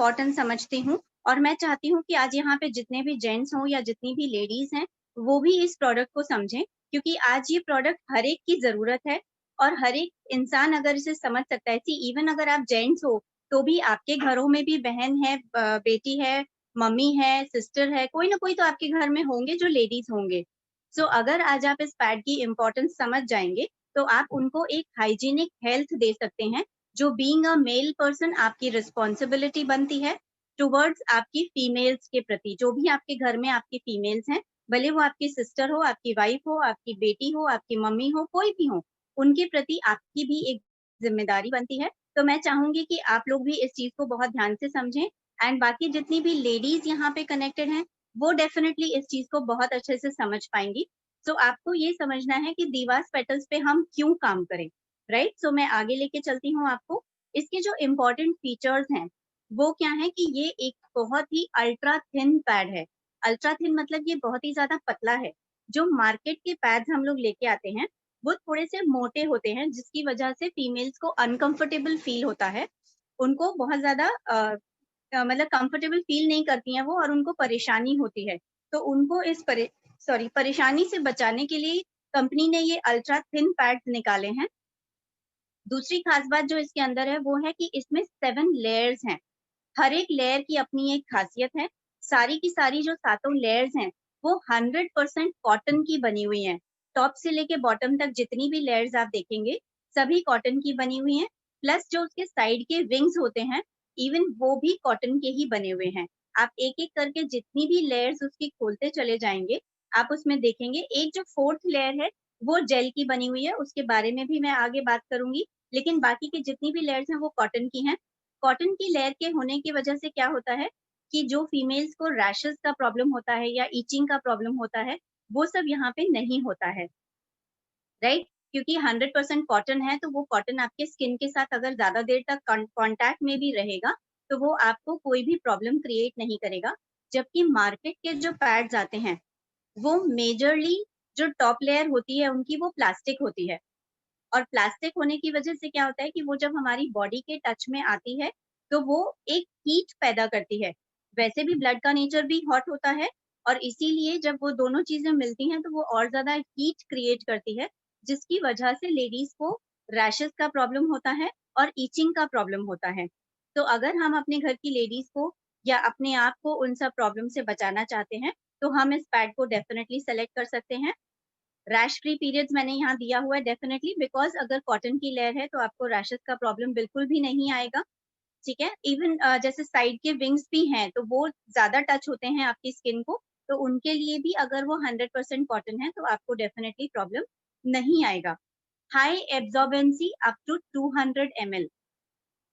Importance समझती हूँ और मैं चाहती हूँ कि आज यहाँ पे जितने भी जेंट्स हों या जितनी भी लेडीज़ हैं, वो भी इस प्रोडक्ट को समझें क्योंकि आज ये प्रोडक्ट हर एक की ज़रूरत है और हर एक इंसान अगर इसे समझ सकता है। सी इवन अगर आप जेंट्स हो, तो भी आपके घरों में भी बहन है, बेटी है, मम्मी है, सिस्टर है, कोई ना कोई तो आपके घर में होंगे जो लेडीज़ होंगे। सो अगर आज आप इस पैड की इम्पोर्टेंस समझ जाएँगे, तो आप उनको एक हाइजीनिक हेल्थ दे सकते हैं, जो बीइंग अ मेल पर्सन आपकी रिस्पॉन्सिबिलिटी बनती है टुवर्ड्स आपकी फीमेल्स के प्रति। जो भी आपके घर में आपकी फीमेल्स हैं, भले वो आपकी सिस्टर हो, आपकी वाइफ हो, आपकी बेटी हो, आपकी मम्मी हो, कोई भी हो, उनके प्रति आपकी भी एक ज़िम्मेदारी बनती है। तो मैं चाहूँगी कि आप लोग भी इस चीज़ को बहुत ध्यान से समझें एंड बाकी जितनी भी लेडीज़ यहाँ पे कनेक्टेड हैं, वो डेफ़िनिटली इस चीज़ को बहुत अच्छे से समझ पाएँगी। सो आपको ये समझना है कि दीवास पेटल्स पे हम क्यों काम करें, राइट? सो मैं आगे लेके चलती हूँ आपको। इसके जो इम्पोर्टेंट फीचर्स हैं, वो क्या है कि ये एक बहुत ही अल्ट्रा थिन पैड है। अल्ट्रा थिन मतलब ये बहुत ही ज़्यादा पतला है। जो मार्केट के पैड्स हम लोग लेके आते हैं, वो थोड़े-से मोटे होते हैं, जिसकी वजह से फीमेल्स को अनकम्फर्टेबल फ़ील होता है। उनको बहुत ज़्यादा मतलब कंफर्टेबल फ़ील नहीं करती हैं वो और उनको परेशानी होती है। तो उनको इस परेशानी से बचाने के लिए कंपनी ने ये अल्ट्रा थिन पैड्स निकाले हैं। दूसरी खास बात जो इसके अंदर है वो है कि इसमें 7 लेयर्स हैं। हर एक लेयर की अपनी एक खासियत है। सारी की सारी जो सातों लेयर्स हैं, वो 100% कॉटन की बनी हुई हैं। टॉप से लेके बॉटम तक जितनी भी लेयर्स आप देखेंगे, सभी कॉटन की बनी हुई हैं। प्लस जो उसके साइड के विंग्स होते हैं, इवन वो भी कॉटन के ही बने हुए हैं। आप एक-एक करके जितनी भी लेयर्स उसकी खोलते चले जाएँगे, आप उसमें देखेंगे एक जो 4th लेयर है, वो जेल की बनी हुई है, उसके बारे में भी मैं आगे बात करूँगी। लेकिन बाकी की जितनी भी लेयर्स हैं, वो कॉटन की हैं। कॉटन की लेयर के होने की वजह से क्या होता है कि जो फीमेल्स को रैशेज़ का प्रॉब्लम होता है या इचिंग का प्रॉब्लम होता है, वो सब यहाँ पे नहीं होता है, राइट? क्योंकि 100% कॉटन है, तो वो कॉटन आपके स्किन के साथ अगर ज़्यादा देर तक कॉन्टैक्ट में भी रहेगा, तो वो आपको कोई भी प्रॉब्लम क्रिएट नहीं करेगा। जबकि मार्केट के जो पैड्स आते हैं, वो मेजरली जो टॉप लेयर होती है उनकी वो प्लास्टिक होती है। और प्लास्टिक होने की वजह से क्या होता है कि वो जब हमारी बॉडी के टच में आती है, तो वो एक हीट पैदा करती है। वैसे भी ब्लड का नेचर भी हॉट होता है और इसीलिए जब वो दोनों चीज़ें मिलती हैं, तो वो और ज़्यादा हीट क्रिएट करती है, जिसकी वजह से लेडीज़ को रैशेज़ का प्रॉब्लम होता है और इचिंग का प्रॉब्लम होता है। तो अगर हम अपने घर की लेडीज़ को या अपने आप को उन सब प्रॉब्लम से बचाना चाहते हैं, तो हम इस पैड को डेफ़िनिटली सेलेक्ट कर सकते हैं। रैश फ्री पीरियड्स मैंने यहाँ दिया हुआ है डेफिनिटली बिकॉज़ अगर कॉटन की लेयर है तो आपको रैशेज़ का प्रॉब्लम बिल्कुल भी नहीं आएगा, ठीक है? इवन जैसे साइड के विंग्स भी हैं, तो वो ज़्यादा टच होते हैं आपकी स्किन को, तो उनके लिए भी अगर वो 100% कॉटन है, तो आपको डेफिनिटली प्रॉब्लम नहीं आएगा। High absorbency up to 200 ml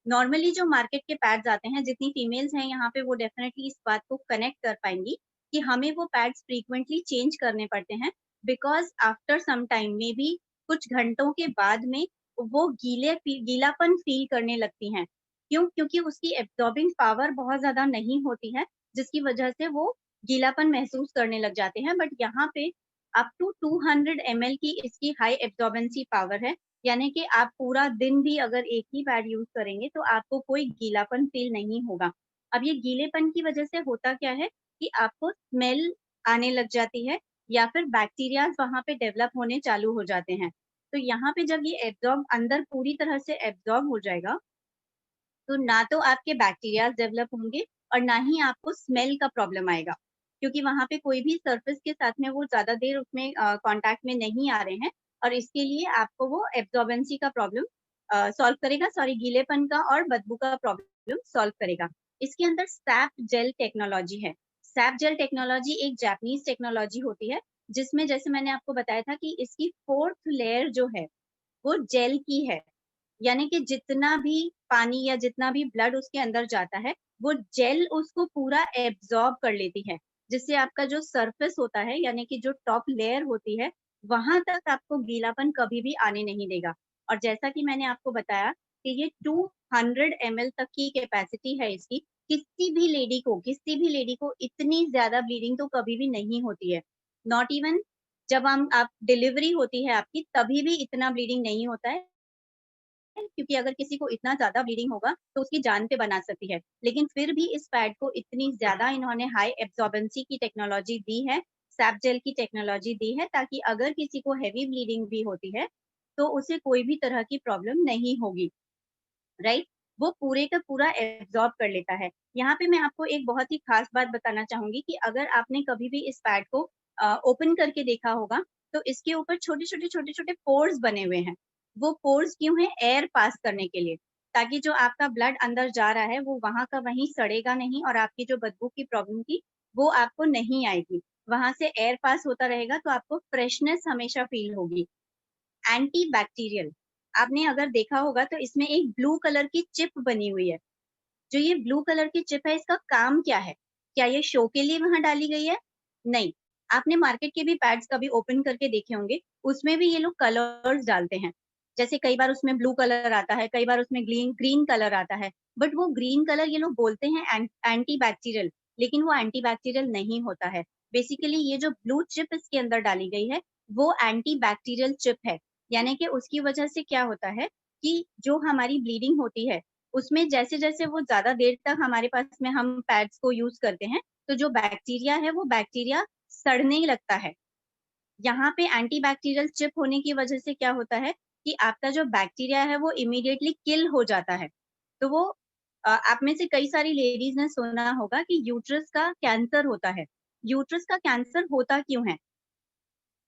normally जो मार्केट के पैड्स आते हैं, जितनी फीमेल्स हैं यहाँ पे वो डेफिनिटली इस बात को कनेक्ट कर पाएँगी कि हमें वो पैड्स फ्रीक्वेंटली चेंज करने पड़ते हैं because after some time maybe कुछ घंटों के बाद में वो गीलापन फ़ील करने लगती हैं। क्यों? क्योंकि उसकी एब्ज़ॉर्बिंग पावर बहुत ज़्यादा नहीं होती है, जिसकी वजह से वो गीलापन महसूस करने लग जाते हैं। बट यहाँ पे अप टू 200 ml की इसकी हाई एब्ज़ॉर्बेंसी पावर है। यानी कि आप पूरा दिन भी अगर एक ही पैड यूज़ करेंगे, तो आपको कोई गीलापन फ़ील नहीं होगा। अब ये गीलेपन की वजह से होता क्या है कि आपको स्मेल आने लग जाती है या फिर बैक्टीरियाज़ वहाँ पे डेवलप होने चालू हो जाते हैं। तो यहाँ पे जब ये एब्ज़ॉर्ब अंदर पूरी तरह से एब्ज़ॉर्ब हो जाएगा, तो ना तो आपके बैक्टीरियाज़ डेवलप होंगे और ना ही आपको स्मेल का प्रॉब्लम आएगा। क्योंकि वहाँ पे कोई भी सरफेस के साथ में वो ज़्यादा देर उसमें कॉन्टैक्ट में नहीं आ रहे हैं और इसके लिए आपको वो एब्ज़ॉर्बेंसी का प्रॉब्लम सॉल्व करेगा सॉरी गीलेपन का और बदबू का प्रॉब्लम सॉल्व करेगा। इसके अंदर सैप जेल टेक्नोलॉजी है। सैप जेल टेक्नोलॉजी एक जापानीज़ टेक्नोलॉजी होती है, जिसमें जैसे मैंने आपको बताया था कि इसकी 4th लेयर जो है, वो जेल की है। यानी कि जितना भी पानी या जितना भी ब्लड उसके अंदर जाता है, वो जेल उसको पूरा एब्ज़ॉर्ब कर लेती है, जिससे आपका जो सरफेस होता है यानी कि जो टॉप लेयर होती है, वहाँ तक आपको गीलापन कभी भी आने नहीं देगा। और जैसा कि मैंने आपको बताया कि ये 200 ml तक की कैपेसिटी है इसकी, किसी भी लेडी को इतनी ज़्यादा ब्लीडिंग तो कभी भी नहीं होती है। नॉट इवन जब हम आप डिलीवरी होती है आपकी, तभी भी इतना ब्लीडिंग नहीं होता है। क्योंकि अगर किसी को इतना ज़्यादा ब्लीडिंग होगा तो उसकी जान पे बना सकती है। लेकिन फिर भी इस पैड को इतनी ज़्यादा इन्होंने हाई एब्ज़ॉर्बेंसी की टेक्नोलॉजी दी है, सैप जेल की टेक्नोलॉजी दी है, ताकि अगर किसी को हेवी ब्लीडिंग भी होती है, तो उसे कोई भी तरह की प्रॉब्लम नहीं होगी, राइट? वो पूरे का पूरा एब्ज़ॉर्ब कर लेता है। यहाँ पे मैं आपको एक बहुत ही ख़ास बात बताना चाहूँगी कि अगर आपने कभी भी इस पैड को ओपन करके देखा होगा, तो इसके ऊपर छोटे-छोटे, छोटे-छोटे पोर्स बने हुए हैं। वो पोर्स क्यों हैं? एयर पास करने के लिए, ताकि जो आपका ब्लड अंदर जा रहा है, वो वहाँ का वहीं सड़ेगा नहीं और आपकी जो बदबू की प्रॉब्लम थी, वो आपको नहीं आएगी। वहाँ से एयर पास होता रहेगा, तो आपको फ्रेशनेस हमेशा फ़ील होगी। एंटी बैक्टीरियल, आपने अगर देखा होगा तो इसमें एक ब्लू कलर की चिप बनी हुई है। जो ये ब्लू कलर की चिप है, इसका काम क्या है? क्या ये शो के लिए वहाँ डाली गई है? नहीं। आपने मार्केट के भी पैड्स कभी ओपन करके देखे होंगे, उसमें भी ये लोग कलर्स डालते हैं। जैसे कई बार उसमें ब्लू कलर आता है, कई बार उसमें ग्रीन ग्रीन कलर आता है, बट वो ग्रीन कलर ये लोग बोलते हैं एंटी बैक्टीरियल, लेकिन वो एंटी बैक्टीरियल नहीं होता है। बेसिकली ये जो ब्लू चिप इसके अंदर डाली गई है, वो एंटी बैक्टीरियल चिप है। यानी कि उसकी वजह से क्या होता है कि जो हमारी ब्लीडिंग होती है, उसमें जैसे-जैसे वो ज़्यादा देर तक हमारे पास में हम पैड्स को यूज़ करते हैं, तो जो बैक्टीरिया है, वो बैक्टीरिया सड़ने लगता है। यहाँ पे एंटी बैक्टीरियल चिप होने की वजह से क्या होता है कि आपका जो बैक्टीरिया है, वो इमीडिएटली किल हो जाता है। तो वो आप में से कई सारी लेडीज़ ने सुना होगा कि यूट्रस का कैंसर होता है। यूट्रस का कैंसर होता क्यों है?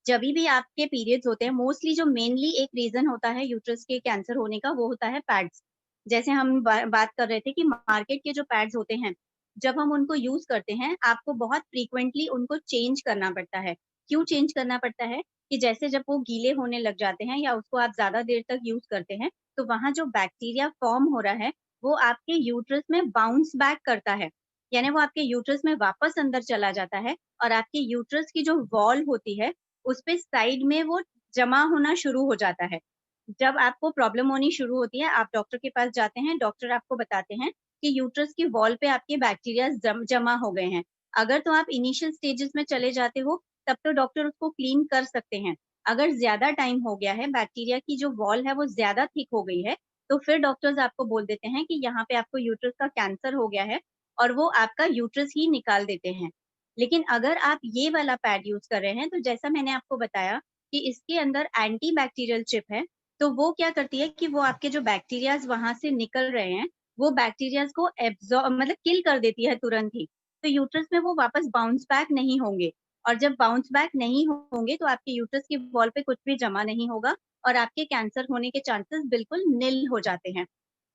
जभी भी आपके पीरियड्स होते हैं, मोस्टली जो मेनली एक रीज़न होता है यूट्रस के कैंसर होने का, वो होता है पैड्स। जैसे हम बात कर रहे थे कि मार्केट के जो पैड्स होते हैं, जब हम उनको यूज़ करते हैं, आपको बहुत फ्रीक्वेंटली उनको चेंज करना पड़ता है। क्यों चेंज करना पड़ता है? कि जैसे जब वो गीले होने लग जाते हैं या उसको आप ज़्यादा देर तक यूज़ करते हैं, तो वहाँ जो बैक्टीरिया फ़ॉर्म हो रहा है, वो आपके यूट्रस में बाउंस बैक करता है। यानी वो आपके यूट्रस में वापस अंदर चला जाता है और आपके यूट्रस की जो वॉल होती है, उसपे साइड में वो जमा होना शुरू हो जाता है। जब आपको प्रॉब्लम होनी शुरू होती है, आप डॉक्टर के पास जाते हैं, डॉक्टर आपको बताते हैं कि यूट्रस की वॉल पे आपके बैक्टीरिया जमा हो गए हैं। अगर तो आप इनिशियल स्टेजेस में चले जाते हो, तब तो डॉक्टर उसको क्लीन कर सकते हैं। अगर ज़्यादा टाइम हो गया है, बैक्टीरिया की जो वॉल है वो ज़्यादा थिक हो गई है, तो फिर डॉक्टर्स आपको बोल देते हैं कि यहाँ पे आपको यूट्रस का कैंसर हो गया है और वो आपका यूट्रस ही निकाल देते हैं। लेकिन अगर आप ये वाला पैड यूज़ कर रहे हैं, तो जैसा मैंने आपको बताया कि इसके अंदर एंटी बैक्टीरियल चिप है, तो वो क्या करती है कि वो आपके जो बैक्टीरियाज़ वहाँ से निकल रहे हैं, वो बैक्टीरियाज़ को मतलब किल कर देती है तुरंत ही। तो यूट्रस में वो वापस बाउंस बैक नहीं होंगे और जब बाउंस बैक नहीं होंगे, तो आपके यूट्रस की वॉल पे कुछ भी जमा नहीं होगा और आपके कैंसर होने के चांसेस बिल्कुल निल हो जाते हैं।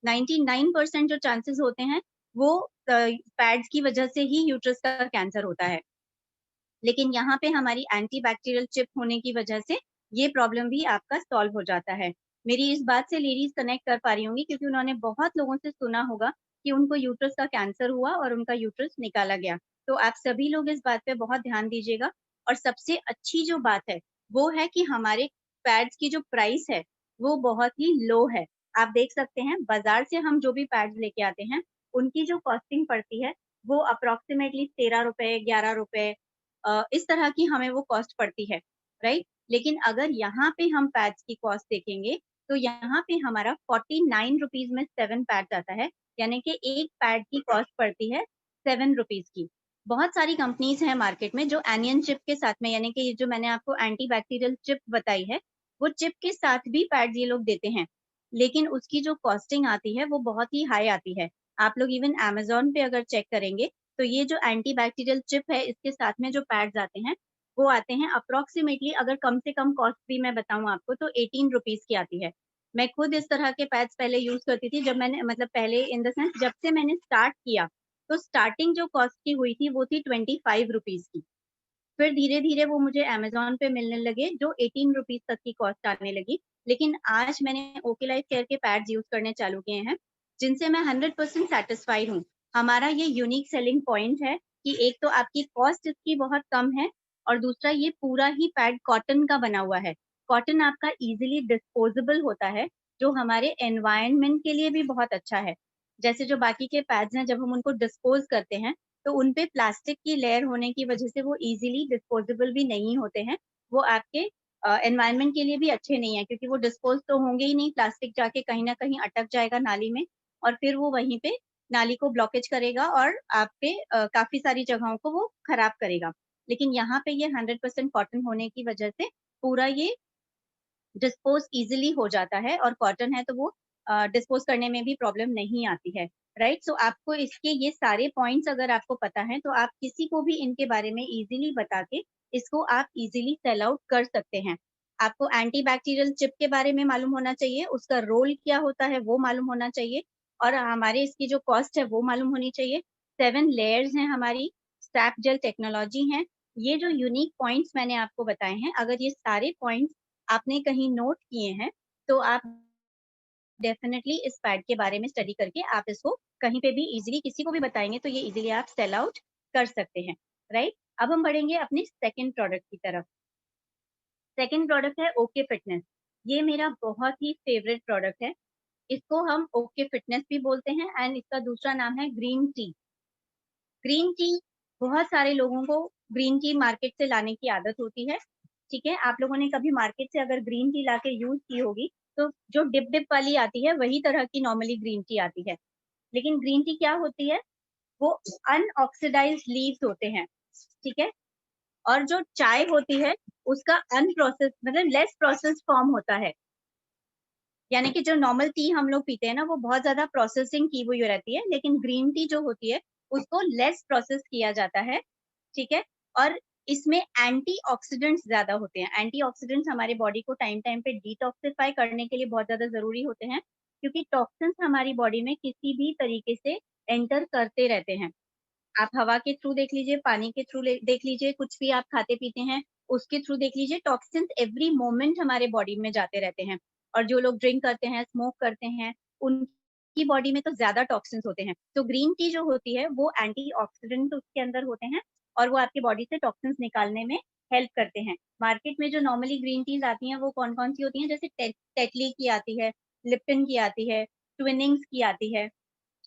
99% जो चांसेस होते हैं, वो पैड्स की वजह से ही यूट्रस का कैंसर होता है। लेकिन यहाँ पे हमारी एंटी बैक्टीरियल चिप होने की वजह से ये प्रॉब्लम भी आपका सॉल्व हो जाता है। मेरी इस बात से लेडीज़ कनेक्ट कर पा रही होंगी क्योंकि उन्होंने बहुत लोगों से सुना होगा कि उनको यूट्रस का कैंसर हुआ और उनका यूट्रस निकाला गया। तो आप सभी लोग इस बात पे बहुत ध्यान दीजिएगा और सबसे अच्छी जो बात है, वो है कि हमारे पैड्स की जो प्राइस है, वो बहुत ही लो है। आप देख सकते हैं बाज़ार से हम जो भी पैड्स लेके आते हैं, उनकी जो कॉस्टिंग पड़ती है, वो अप्रॉक्सिमेटली ₹13, ₹11 इस तरह की हमें वो कॉस्ट पड़ती है, राइट? लेकिन अगर यहाँ पे हम पैड्स की कॉस्ट देखेंगे, तो यहाँ पे हमारा ₹49 में 7 पैड्स आता है, यानी कि 1 पैड की कॉस्ट पड़ती है ₹7 की। बहुत सारी कंपनीज़ हैं मार्केट में जो एनियन चिप के साथ में यानी कि ये जो मैंने आपको एंटी बैक्टीरियल चिप बताई है, वो चिप के साथ भी पैड्स ये लोग देते हैं। लेकिन उसकी जो कॉस्टिंग आती है, वो बहुत ही हाई आती है। आप लोग इवन अमेज़न पे अगर चेक करेंगे, तो ये जो एंटी बैक्टीरियल चिप है, इसके साथ में जो पैड्स आते हैं, वो आते हैं अप्रॉक्सिमेटली अगर कम से कम कॉस्ट भी मैं बताऊँ आपको तो ₹18 की आती है। मैं खुद इस तरह के पैड्स पहले यूज़ करती थी जब मैंने मतलब पहले इन द सेंस जब से मैंने स्टार्ट किया, तो स्टार्टिंग जो कॉस्ट की हुई थी वो थी ₹25 की। फिर धीरे-धीरे वो मुझे अमेज़न पे मिलने लगे जो ₹18 तक की कॉस्ट आने लगी। लेकिन आज मैंने ओके लाइफ केयर के पैड्स यूज़ करने चालू किए हैं, जिनसे मैं 100% सैटिस्फाइड हूँ। हमारा ये यूनिक सेलिंग पॉइंट है कि एक तो आपकी कॉस्ट इसकी बहुत कम है और दूसरा ये पूरा ही पैड कॉटन का बना हुआ है। कॉटन आपका ईज़िली डिस्पोज़ेबल होता है, जो हमारे एनवायरनमेंट के लिए भी बहुत अच्छा है। जैसे जो बाकी के पैड्स हैं, जब हम उनको डिस्पोज़ करते हैं, तो उनपे प्लास्टिक की लेयर होने की वजह से वो ईज़िली डिस्पोज़ेबल भी नहीं होते हैं। वो आपके एनवायरनमेंट के लिए भी अच्छे नहीं है, क्योंकि वो डिस्पोज तो होंगे ही नहीं, प्लास्टिक जाके कहीं ना कहीं अटक जाएगा नाली में और फिर वो वहीं पे नाली को ब्लॉकेज करेगा और आप पे काफी सारी जगहों को वो खराब करेगा। लेकिन यहाँ पे ये 100% कॉटन होने की वजह से पूरा ये डिस्पोज इजिली हो जाता है, और कॉटन है तो वो डिस्पोज करने में भी प्रॉब्लम नहीं आती है। राइट, सो आपको इसके ये सारे पॉइंट्स अगर आपको पता है तो आप किसी को भी इनके बारे में इजीली बता के इसको आप इजीली सेल आउट कर सकते हैं। आपको एंटी बैक्टीरियल चिप के बारे में मालूम होना चाहिए, उसका रोल क्या होता है वो मालूम होना चाहिए, और हमारे इसकी जो कॉस्ट है वो मालूम होनी चाहिए। 7 लेयर्स हैं हमारी, स्टैप जेल टेक्नोलॉजी है। ये जो यूनिक पॉइंट्स मैंने आपको बताए हैं, अगर ये सारे पॉइंट्स आपने कहीं नोट किए हैं तो आप डेफिनेटली इस पैड के बारे में स्टडी करके आप इसको कहीं पे भी इजीली किसी को भी बताएंगे तो ये इजीली आप सेल आउट कर सकते हैं। राइट, अब हम बढ़ेंगे अपने सेकंड प्रोडक्ट की तरफ। सेकंड प्रोडक्ट है ओके फिटनेस। ये मेरा बहुत ही फेवरेट प्रोडक्ट है। इसको हम ओके फिटनेस भी बोलते हैं एंड इसका दूसरा नाम है ग्रीन टी। ग्रीन टी, बहुत सारे लोगों को ग्रीन टी मार्केट से लाने की आदत होती है। ठीक है, आप लोगों ने कभी मार्केट से अगर ग्रीन टी लाके यूज की होगी तो जो डिप डिप वाली आती है वही तरह की नॉर्मली ग्रीन टी आती है। लेकिन ग्रीन टी क्या होती है, वो अनऑक्सीडाइज्ड लीव्स होते हैं। ठीक है, और जो चाय होती है उसका अनप्रोसेस मतलब लेस प्रोसेस फॉर्म होता है। यानी कि जो नॉर्मल टी हम लोग पीते हैं ना वो बहुत ज्यादा प्रोसेसिंग की हुई रहती है, लेकिन ग्रीन टी जो होती है उसको लेस प्रोसेस किया जाता है। ठीक है, और इसमें एंटीऑक्सीडेंट्स ज्यादा होते हैं। एंटीऑक्सीडेंट्स हमारे बॉडी को टाइम टाइम पे डिटॉक्सिफाई करने के लिए बहुत ज्यादा जरूरी होते हैं, क्योंकि टॉक्सिन्स हमारी बॉडी में किसी भी तरीके से एंटर करते रहते हैं। आप हवा के थ्रू देख लीजिए, पानी के थ्रू देख लीजिए, कुछ भी आप खाते पीते हैं उसके थ्रू देख लीजिए, टॉक्सिन्स एवरी मोमेंट हमारे बॉडी में जाते रहते हैं। और जो लोग ड्रिंक करते हैं, स्मोक करते हैं, उनकी बॉडी में तो ज्यादा टॉक्सिन्स होते हैं। तो ग्रीन टी जो होती है वो एंटीऑक्सीडेंट उसके अंदर होते हैं और वो आपकी बॉडी से टॉक्सिन्स निकालने में हेल्प करते हैं। मार्केट में जो नॉर्मली ग्रीन टीज आती हैं वो कौन कौन सी होती हैं, जैसे टेटली की आती है, लिप्टन की आती है, ट्विनिंग्स की आती है।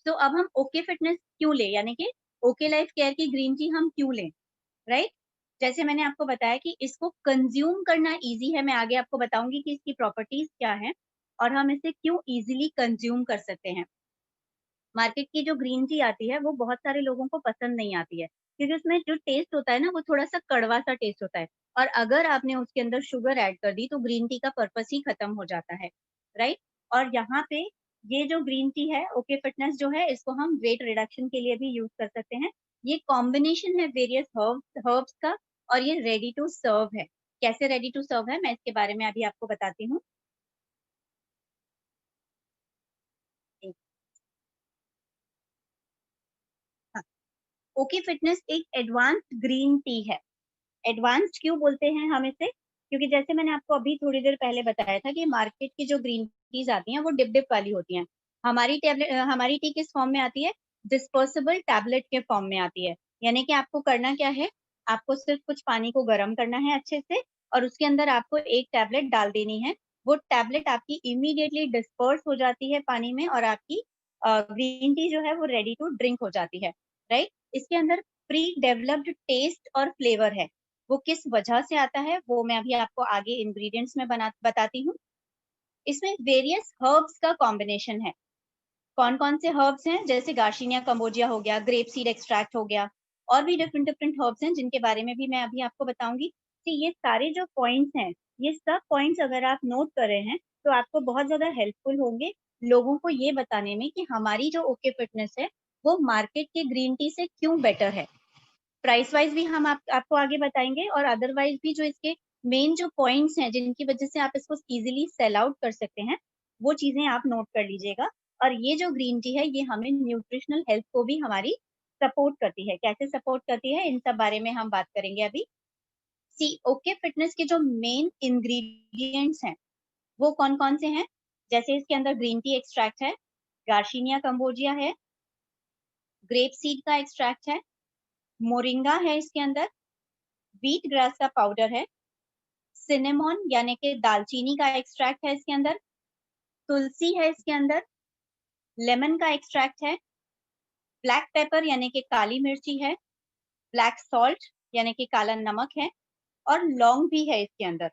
तो अब हम ओके फिटनेस क्यों ले, यानी कि ओके लाइफ केयर की ग्रीन टी हम क्यों लें। राइट, जैसे मैंने आपको बताया कि इसको कंज्यूम करना इजी है, मैं आगे आपको बताऊंगी कि इसकी प्रॉपर्टीज क्या है और हम इसे क्यों इजीली कंज्यूम कर सकते हैं। मार्केट की जो ग्रीन टी आती है वो बहुत सारे लोगों को पसंद नहीं आती है, क्योंकि उसमें जो टेस्ट होता है ना वो थोड़ा सा कड़वा सा टेस्ट होता है, और अगर आपने उसके अंदर शुगर ऐड कर दी तो ग्रीन टी का पर्पस ही खत्म हो जाता है। राइट, और यहाँ पे ये जो ग्रीन टी है ओके फिटनेस जो है, इसको हम वेट रिडक्शन के लिए भी यूज कर सकते हैं। ये कॉम्बिनेशन है वेरियस हर्ब्स का, और ये रेडी टू सर्व है। कैसे रेडी टू सर्व है मैं इसके बारे में अभी आपको बताती हूँ। ओके फिटनेस एक एडवांस्ड ग्रीन टी है। एडवांस्ड क्यों बोलते हैं हम इसे, क्योंकि जैसे मैंने आपको अभी थोड़ी देर पहले बताया था कि मार्केट की जो ग्रीन टीज आती हैं वो डिप डिप वाली होती हैं। हमारी टी किस फॉर्म में आती है, डिस्पर्सिबल टैबलेट के फॉर्म में आती है। यानी कि आपको करना क्या है, आपको सिर्फ कुछ पानी को गर्म करना है अच्छे से, और उसके अंदर आपको एक टैबलेट डाल देनी है। वो टैबलेट आपकी इमीडिएटली डिस्पर्स हो जाती है पानी में, और आपकी ग्रीन टी जो है वो रेडी टू ड्रिंक हो जाती है। राइट, इसके अंदर प्री डेवलप्ड टेस्ट और फ्लेवर है। वो किस वजह से आता है वो मैं अभी आपको आगे इंग्रेडिएंट्स में बताती हूँ। इसमें वेरियस हर्ब्स का कॉम्बिनेशन है। कौन कौन से हर्ब्स हैं, जैसे गार्शिनिया कम्बोजिया हो गया, ग्रेप सीड एक्सट्रैक्ट हो गया, और भी डिफरेंट डिफरेंट हर्ब्स हैं जिनके बारे में भी मैं अभी आपको बताऊंगी। कि ये सारे जो पॉइंट्स हैं, ये सब पॉइंट्स अगर आप नोट कर रहे हैं तो आपको बहुत ज्यादा हेल्पफुल होंगे लोगों को ये बताने में कि हमारी जो ओके फिटनेस है वो मार्केट के ग्रीन टी से क्यों बेटर है। प्राइस वाइज भी हम आपको आगे बताएंगे, और अदरवाइज भी जो इसके मेन जो पॉइंट्स हैं जिनकी वजह से आप इसको इजीली सेल आउट कर सकते हैं, वो चीजें आप नोट कर लीजिएगा। और ये जो ग्रीन टी है ये हमें न्यूट्रिशनल हेल्थ को भी हमारी सपोर्ट करती है। कैसे सपोर्ट करती है इन सब बारे में हम बात करेंगे अभी। सी ओके फिटनेस के जो मेन इंग्रेडिएंट्स हैं वो कौन कौन से हैं, जैसे इसके अंदर ग्रीन टी एक्सट्रैक्ट है, गार्शिनिया कम्बोजिया है, ग्रेप सीड का एक्सट्रैक्ट है, मोरिंगा है इसके अंदर, व्हीट ग्रास का पाउडर है, सिनेमॉन यानी कि दालचीनी का एक्सट्रैक्ट है इसके अंदर, तुलसी है इसके अंदर, लेमन का एक्सट्रैक्ट है, ब्लैक पेपर यानी कि काली मिर्ची है, ब्लैक सॉल्ट यानी कि काला नमक है, और लौंग भी है इसके अंदर।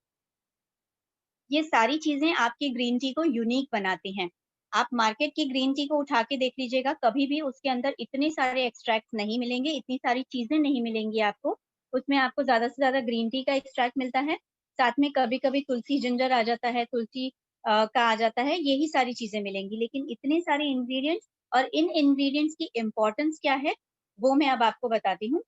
ये सारी चीजें आपके ग्रीन टी को यूनिक बनाती हैं। आप मार्केट की ग्रीन टी को उठा के देख लीजिएगा, कभी भी उसके अंदर इतने सारे एक्सट्रैक्ट नहीं मिलेंगे, इतनी सारी चीजें नहीं मिलेंगी आपको। उसमें आपको ज्यादा से ज्यादा ग्रीन टी का एक्सट्रैक्ट मिलता है, साथ में कभी कभी तुलसी जिंजर आ जाता है, तुलसी का आ जाता है, यही सारी चीजें मिलेंगी। लेकिन इतने सारे इंग्रेडिएंट्स और इन इंग्रेडिएंट्स की इम्पोर्टेंस क्या है, वो मैं अब आपको बताती हूँ।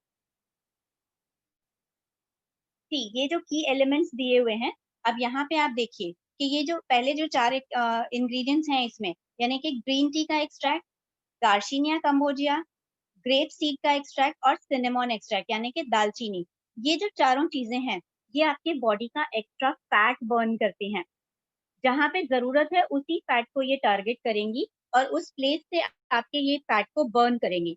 जी, ये जो की एलिमेंट्स दिए हुए हैं, अब यहाँ पे आप देखिए कि ये जो पहले जो 4 इंग्रीडिएंट्स हैं इसमें, यानी कि ग्रीन टी का एक्सट्रैक्ट, गार्शिनिया कंबोजिया, ग्रेप सीड का एक्सट्रैक्ट और सिनेमन एक्सट्रैक्ट यानी कि दालचीनी। ये जो चारों चीज़ें हैं, ये आपके बॉडी का एक्स्ट्रा फैट बर्न करती हैं। जहाँ पे ज़रूरत है उसी फैट को ये टारगेट करेंगी और उस प्लेस से आपके ये फैट को बर्न करेंगी।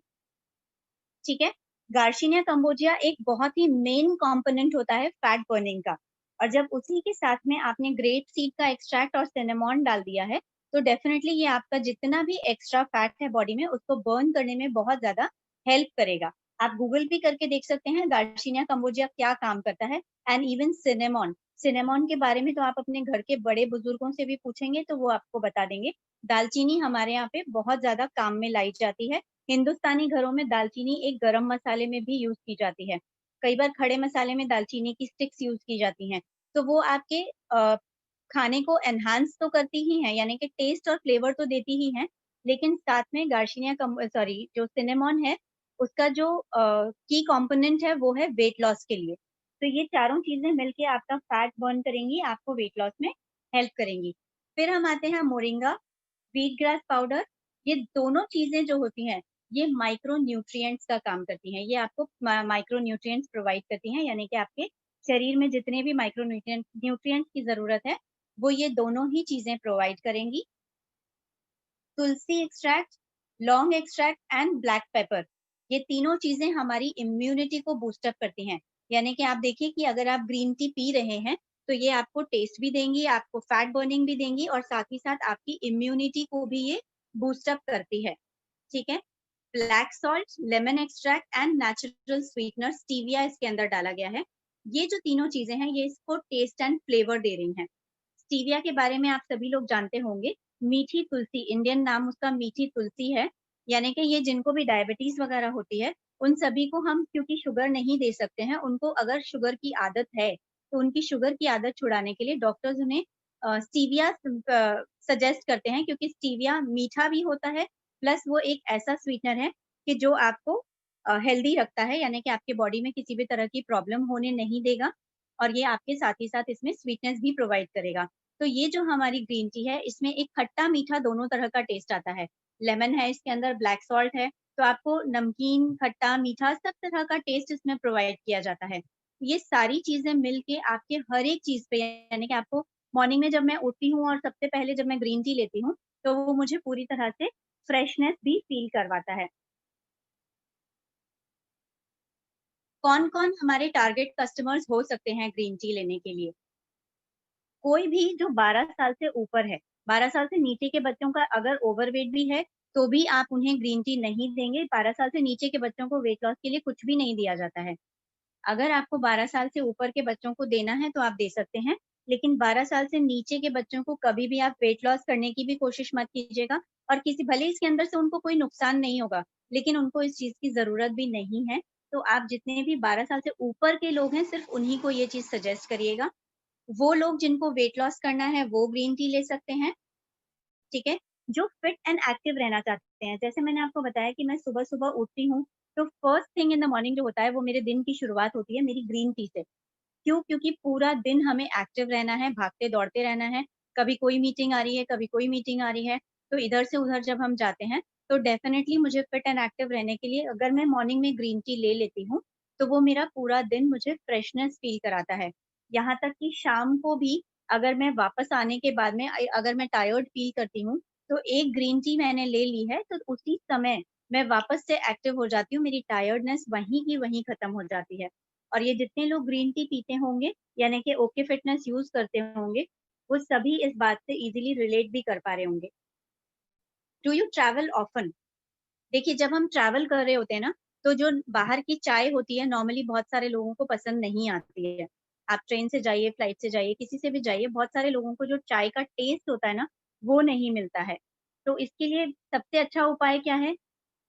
ठीक है? गार्शिनिया कंबोजिया एक बहुत ही मेन कंपोनेंट होता है फैट बर्निंग का, और जब उसी के साथ में आपने ग्रेप सीड का एक्सट्रैक्ट और सिनेमन डाल दिया है, तो डेफिनिटली ये आपका जितना भी एक्स्ट्रा फैट है बॉडी में, उसको बर्न करने में बहुत ज़्यादा हेल्प करेगा। आप गूगल भी करके देख सकते हैं गार्शिनिया कंबोजिया क्या काम करता है, एंड इवन सिनेमन। सिनेमन के बारे में तो आप अपने घर के बड़े बुजुर्गों से भी पूछेंगे तो वो आपको बता देंगे। दालचीनी हमारे यहाँ पे बहुत ज़्यादा काम में लाई जाती है। हिंदुस्तानी घरों में दालचीनी एक गरम मसाले में भी यूज़ की जाती है। कई बार खड़े मसाले में दालचीनी की स्टिक्स यूज़ की जाती हैं। तो वो आपके खाने को एनहांस तो करती ही हैं, यानी कि टेस्ट और फ्लेवर तो देती ही हैं, लेकिन साथ में गार्शिनिया सॉरी जो सिनेमन है, उसका जो की कंपोनेंट है वो है वेट लॉस के लिए। तो ये चारों चीज़ें मिलके आपका फैट बर्न करेंगी, आपको वेट लॉस में हेल्प करेंगी। फिर हम आते हैं मोरिंगा, व्हीट ग्रास पाउडर। ये दोनों चीज़ें जो होती हैं, ये माइक्रो न्यूट्रिएंट्स का काम करती हैं। ये आपको माइक्रो न्यूट्रिएंट्स प्रोवाइड करती हैं, यानी कि आपके शरीर में जितने भी माइक्रो न्यूट्रिएंट्स की ज़रूरत है, वो ये दोनों ही चीज़ें प्रोवाइड करेंगी। तुलसी एक्सट्रैक्ट, लौंग एक्सट्रैक्ट एंड ब्लैक पेपर, ये तीनों चीज़ें हमारी इम्यूनिटी को बूस्ट अप करती हैं। यानी कि आप देखिए कि अगर आप ग्रीन टी पी रहे हैं, तो ये आपको टेस्ट भी देंगी, आपको फैट बर्निंग भी देंगी और साथ ही साथ आपकी इम्यूनिटी को भी ये बूस्ट अप करती है। ठीक है? Black salt, lemon extract and natural sweetener stevia इसके अंदर डाला गया है। ये जो तीनों चीज़ें हैं, ये इसको टेस्ट एंड फ्लेवर दे रही हैं। स्टीविया के बारे में आप सभी लोग जानते होंगे, मीठी तुलसी, इंडियन नाम उसका मीठी तुलसी है, यानी कि ये जिनको भी डायबिटीज़ वगैरह होती है, उन सभी को हम क्योंकि शुगर नहीं दे सकते हैं, उनको अगर शुगर की आदत है, तो उनकी शुगर की आदत छुड़ाने के लिए डॉक्टर्स उन्हें स्टीविया सजेस्ट करते हैं, क्योंकि स्टीविया मीठा भी होता है, प्लस वो एक ऐसा स्वीटनर है कि जो आपको हेल्दी रखता है, यानी कि आपके बॉडी में किसी भी तरह की प्रॉब्लम होने नहीं देगा और ये आपके साथ ही साथ इसमें स्वीटनेस भी प्रोवाइड करेगा। तो ये जो हमारी ग्रीन टी है, इसमें एक खट्टा-मीठा दोनों तरह का टेस्ट आता है। लेमन है इसके अंदर, ब्लैक सॉल्ट है, तो आपको नमकीन, खट्टा, मीठा सब तरह का टेस्ट इसमें प्रोवाइड किया जाता है। ये सारी चीज़ें मिल के आपके हर एक चीज़ पे, यानी कि आपको मॉर्निंग में जब मैं उठती हूँ और सबसे पहले जब मैं ग्रीन टी लेती हूँ, तो वो मुझे पूरी तरह से फ्रेशनेस भी फ़ील करवाता है। कौन-कौन हमारे टारगेट कस्टमर्स हो सकते हैं ग्रीन टी लेने के लिए? कोई भी जो 12 साल से ऊपर है, 12 साल से नीचे के बच्चों का अगर ओवरवेट भी है, तो भी आप उन्हें ग्रीन टी नहीं देंगे। 12 साल से नीचे के बच्चों को वेट लॉस के लिए कुछ भी नहीं दिया जाता है। अगर आपको 12 साल से ऊपर के बच्चों को देना है, तो आप दे सकते हैं, लेकिन 12 साल से नीचे के बच्चों को कभी भी आप वेट लॉस करने की भी कोशिश मत कीजिएगा, और किसी भले ही इसके अंदर से उनको कोई नुकसान नहीं होगा, लेकिन उनको इस चीज़ की ज़रूरत भी नहीं है। तो आप जितने भी 12 साल से ऊपर के लोग हैं, सिर्फ़ उन्हीं को ये चीज़ सजेस्ट करिएगा। वो लोग जिनको वेट लॉस करना है, वो ग्रीन टी ले सकते हैं, ठीक है? जो फिट एंड एक्टिव रहना चाहते हैं, जैसे मैंने आपको बताया कि मैं सुबह-सुबह उठती हूँ, तो first thing in the morning जो होता है, वो मेरे दिन की शुरुआत होती है मेरी ग्रीन टी से। क्यों? क्योंकि पूरा दिन हमें एक्टिव रहना है, भागते-दौड़ते रहना है, कभी कोई मीटिंग आ रही है, कभी कोई मीटिंग आ रही है, तो इधर से उधर जब हम जाते हैं, तो डेफ़िनेटली मुझे फिट एंड एक्टिव रहने के लिए अगर मैं मॉर्निंग में ग्रीन टी ले लेती हूँ, तो वो मेरा पूरा दिन मुझे फ्रेशनेस फ़ील कराता है। यहाँ तक कि शाम को भी अगर मैं वापस आने के बाद में अगर मैं टायर्ड फ़ील करती हूँ, तो एक ग्रीन टी मैंने ले ली है, तो उसी समय मैं वापस से एक्टिव हो जाती हूँ, मेरी टायर्डनेस वहीं की वहीं खत्म हो जाती है। और ये जितने लोग ग्रीन टी पीते होंगे, यानी कि ओके फिटनेस यूज़ करते होंगे, वो सभी इस बात से ईज़िली रिलेट भी कर पा रहे होंगे। Do you travel often? देखिए, जब हम ट्रैवल कर रहे होते हैं ना, तो जो बाहर की चाय होती है नॉर्मली बहुत सारे लोगों को पसंद नहीं आती है। आप ट्रेन से जाइए, फ्लाइट से जाइए, किसी से भी जाइए, बहुत सारे लोगों को जो चाय का टेस्ट होता है ना, वो नहीं मिलता है। तो इसके लिए सबसे अच्छा उपाय क्या है?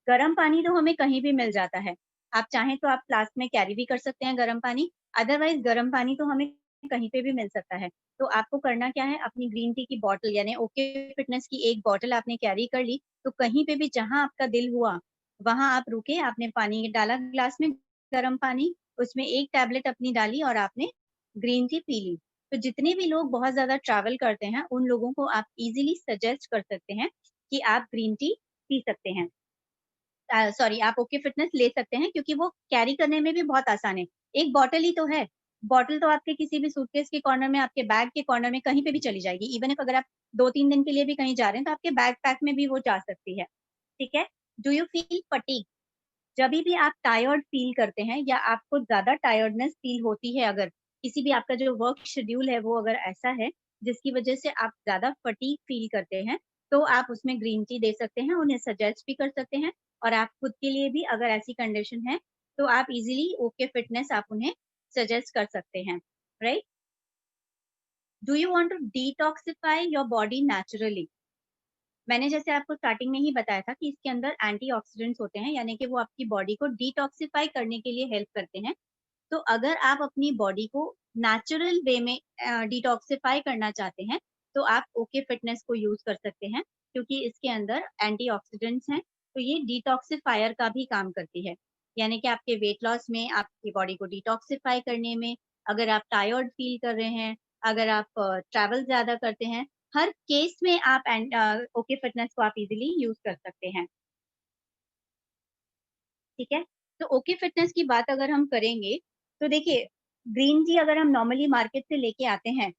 गर्म पानी तो हमें कहीं भी मिल जाता है। आप चाहें तो आप फ्लास्क में कैरी भी कर सकते हैं गर्म पानी, अदरवाइज़ गर्म पानी तो हमें कहीं पे भी मिल सकता है। तो आपको करना क्या है, अपनी ग्रीन टी की बॉटल यानी ओके फिटनेस की एक बॉटल आपने कैरी कर ली, तो कहीं पे भी जहाँ आपका दिल हुआ, वहाँ आप रुके, आपने पानी डाला ग्लास में गर्म पानी, उसमें 1 टैबलेट अपनी डाली और आपने ग्रीन टी पी ली। तो जितने भी लोग बहुत ज़्यादा ट्रैवल करते हैं, उन लोगों को आप ईज़िली सजेस्ट कर सकते हैं कि आप ग्रीन टी पी सकते हैं। सॉरी आप ओके फिटनेस ले सकते हैं क्योंकि वो कैरी करने में भी बहुत आसान है। एक बॉटल ही तो है, बॉटल तो आपके किसी भी सूटकेस के कॉर्नर में, आपके बैग के कॉर्नर में कहीं पे भी चली जाएगी। इवन इफ अगर आप 2-3 दिन के लिए भी कहीं जा रहे हैं, तो आपके बैकपैक में भी वो जा सकती है, ठीक है? Do you feel fatigue? जभी भी आप टायर्ड फील करते हैं या आपको ज़्यादा टायर्डनेस फील होती है अगर, किसी भी आपका जो वर्क शेड्यूल है वो अगर ऐसा है, जिसकी वजह से आप ज़्यादा फटीग फील करते हैं, तो आप उसमें ग्रीन टी दे सकते हैं, उन्हें सजेस्ट भी कर सकते हैं और आप खुद के लिए भी अगर ऐसी कंडीशन है, तो आप इज़िली ओके फिटनेस आप उन्हें सजेस्ट कर सकते हैं, right? Do you want to detoxify your body naturally? मैंने जैसे आपको स्टार्टिंग में ही बताया था कि इसके अंदर एंटीऑक्सीडेंट्स होते हैं, यानी कि वो आपकी बॉडी को डिटॉक्सिफाई करने के लिए हेल्प करते हैं। तो अगर आप अपनी बॉडी को नेचुरल वे में डिटॉक्सिफाई करना चाहते हैं, तो आप ओके फिटनेस को यूज़ कर सकते हैं, क्योंकि इसके अंदर एंटीऑक्सीडेंट्स हैं, तो ये डिटॉक्सिफायर का भी काम करती है। यानी कि आपके वेट लॉस में, आपकी बॉडी को डिटॉक्सिफाई करने में, अगर आप टायर्ड फील कर रहे हैं, अगर आप ट्रैवल ज़्यादा करते हैं, हर केस में आप ओके फिटनेस को आप इज़िली यूज़ कर सकते हैं, ठीक है? तो ओके फिटनेस की बात अगर हम करेंगे, तो देखिए ग्रीन टी अगर हम नॉर्मली मार्केट से लेके आते हैं,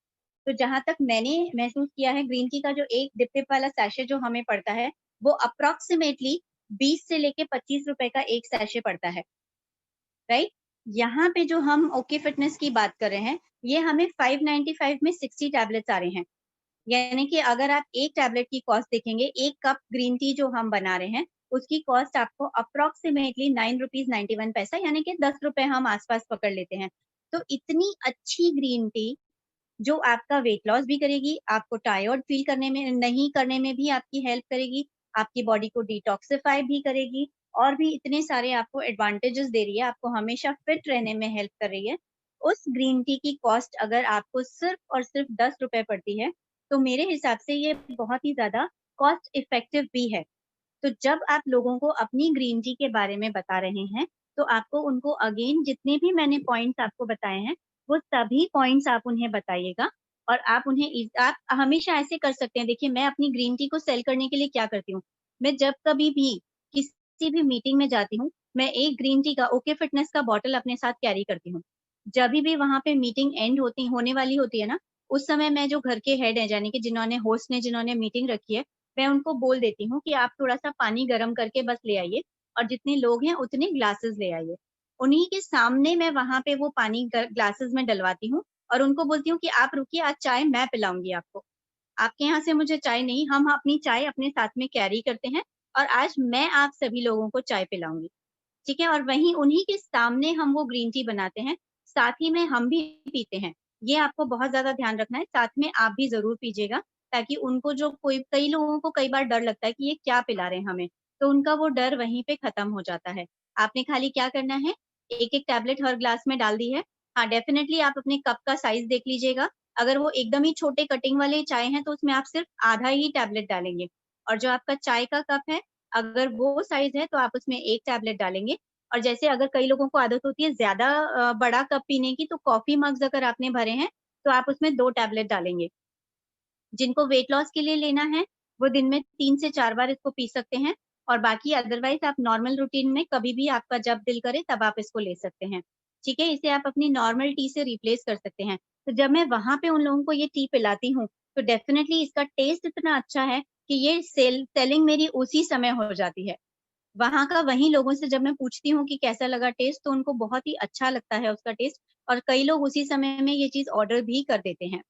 तो जहाँ तक मैंने महसूस किया है ग्रीन टी का जो एक डिप-टिप वाला सैशे जो हमें पड़ता है, वो अप्रॉक्सिमेटली 20 से लेके ₹25 का एक सैशे पड़ता है, राइट? यहाँ पे जो हम ओके फिटनेस की बात कर रहे हैं, ये हमें 595 में 60 टैबलेट्स आ रहे हैं। यानी कि अगर आप 1 टैबलेट की कॉस्ट देखेंगे, 1 कप ग्रीन टी जो हम बना रहे हैं, उसकी कॉस्ट आपको अप्रॉक्सिमेटली ₹9.91 यानी कि ₹10 हम आस-पास पकड़ लेते हैं। तो इतनी अच्छी ग्रीन टी जो आपका वेट लॉस भी करेगी, आपको टायर्ड फील करने में नहीं करने में भी आपकी हेल्प करेगी, आपकी बॉडी को डिटॉक्सिफाई भी करेगी और भी इतने सारे आपको एडवांटेजेस दे रही है, आपको हमेशा फिट रहने में हेल्प कर रही है। उस ग्रीन टी की कॉस्ट अगर आपको सिर्फ़ और सिर्फ़ ₹10 पड़ती है, तो मेरे हिसाब से ये बहुत ही ज़्यादा कॉस्ट इफेक्टिव भी है। तो जब आप लोगों को अपनी ग्रीन टी के बारे में बता रहे हैं, तो आपको उनको अगेन जितने भी मैंने पॉइंट्स आपको बताए हैं, वो सभी पॉइंट्स आप उन्हें बताइएगा और आप उन्हें आप हमेशा ऐसे कर सकते हैं। देखिए, मैं अपनी ग्रीन टी को सेल करने के लिए क्या करती हूँ, मैं जब कभी भी किसी भी मीटिंग में जाती हूँ, मैं एक ग्रीन टी का ओके फिटनेस का बॉटल अपने साथ कैरी करती हूँ। जभी भी वहाँ पे मीटिंग एंड होने वाली होती है ना, उस समय मैं जो घर के हेड हैं, यानी कि जिन्होंने मीटिंग रखी है, मैं उनको बोल देती हूँ कि आप थोड़ा-सा पानी गरम करके बस ले आइए और जितने लोग हैं उतने ग्लासेस ले आइए। उन्हीं के सामने मैं वहाँ पे वो पानी ग्लासेस में डलवाती हूँ और उनको बोलती हूँ कि आप रुकिए, आज चाय मैं पिलाऊँगी आपको। आपके यहाँ से मुझे चाय नहीं, हम अपनी चाय अपने साथ में कैरी करते हैं और आज मैं आप सभी लोगों को चाय पिलाऊँगी। ठीक है? और वहीं उन्हीं के सामने हम वो ग्रीन टी बनाते हैं, साथ ही में हम भी पीते हैं। ये आपको बहुत ज़्यादा ध्यान रखना है, साथ में आप भी ज़रूर पीजिएगा, ताकि उनको जो कोई कई लोगों को कई बार डर लगता है कि ये क्या पिला रहे हैं हमें, तो उनका वो डर वहीं पे खत्म हो जाता है। आपने खाली क्या करना है, एक-एक टैबलेट हर ग्लास में डाल दी है। हाँ, डेफ़िनिटली आप अपने कप का साइज़ देख लीजिएगा, अगर वो एकदम ही छोटे कटिंग वाले चाय हैं, तो उसमें आप सिर्फ़ आधा ही टैबलेट डालेंगे और जो आपका चाय का कप है, अगर वो साइज़ है, तो आप उसमें 1 टैबलेट डालेंगे और जैसे अगर कई लोगों को आदत होती है ज़्यादा बड़ा कप पीने की, तो कॉफ़ी मग्स अगर आपने भरे हैं, तो आप उसमें 2 टैबलेट डालेंगे। जिनको वेट लॉस के लिए लेना है, वो दिन में 3 से 4 बार इसको पी सकते हैं और बाकी अदरवाइज़ आप नॉर्मल रूटीन में कभी भी आपका जब दिल करे तब आप इसको ले सकते हैं। ठीक है? इसे आप अपनी नॉर्मल टी से रिप्लेस कर सकते हैं। तो जब मैं वहाँ पे उन लोगों को ये टी पिलाती हूँ, तो डेफ़िनिटली इसका टेस्ट इतना अच्छा है कि ये सेलिंग मेरी उसी समय हो जाती है। वहाँ का वहीं लोगों से जब मैं पूछती हूँ कि कैसा लगा टेस्ट, तो उनको बहुत ही अच्छा लगता है उसका टेस्ट और कई लोग उसी समय में ये चीज़ ऑर्डर भी कर देते हैं।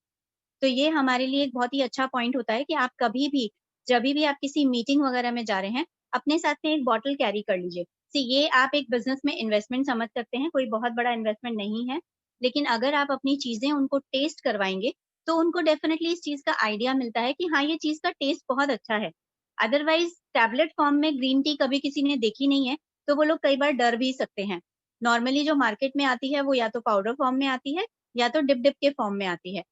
तो ये हमारे लिए एक बहुत ही अच्छा पॉइंट होता है कि आप कभी भी, जभी भी आप किसी मीटिंग वगैरह में जा रहे हैं, अपने साथ में एक बॉटल कैरी कर लीजिए। ये आप एक बिज़नेस में इन्वेस्टमेंट समझ सकते हैं, कोई बहुत बड़ा इन्वेस्टमेंट नहीं है, लेकिन अगर आप अपनी चीज़ें उनको टेस्ट करवाएँगे, तो उनको डेफ़िनेटली इस चीज़ का आइडिया मिलता है कि हाँ, ये चीज़ का टेस्ट बहुत अच्छा है। अदरवाइज़ टैबलेट फ़ॉर्म में ग्रीन टी कभी किसी ने देखी नहीं है, तो वो लोग कई बार डर भी सकते हैं। नॉर्मली जो मार्केट में आती है, वो या तो पाउडर फ़ॉर्म में आती है, या तो डिप-डिप के फ़ॉर्म में आती है।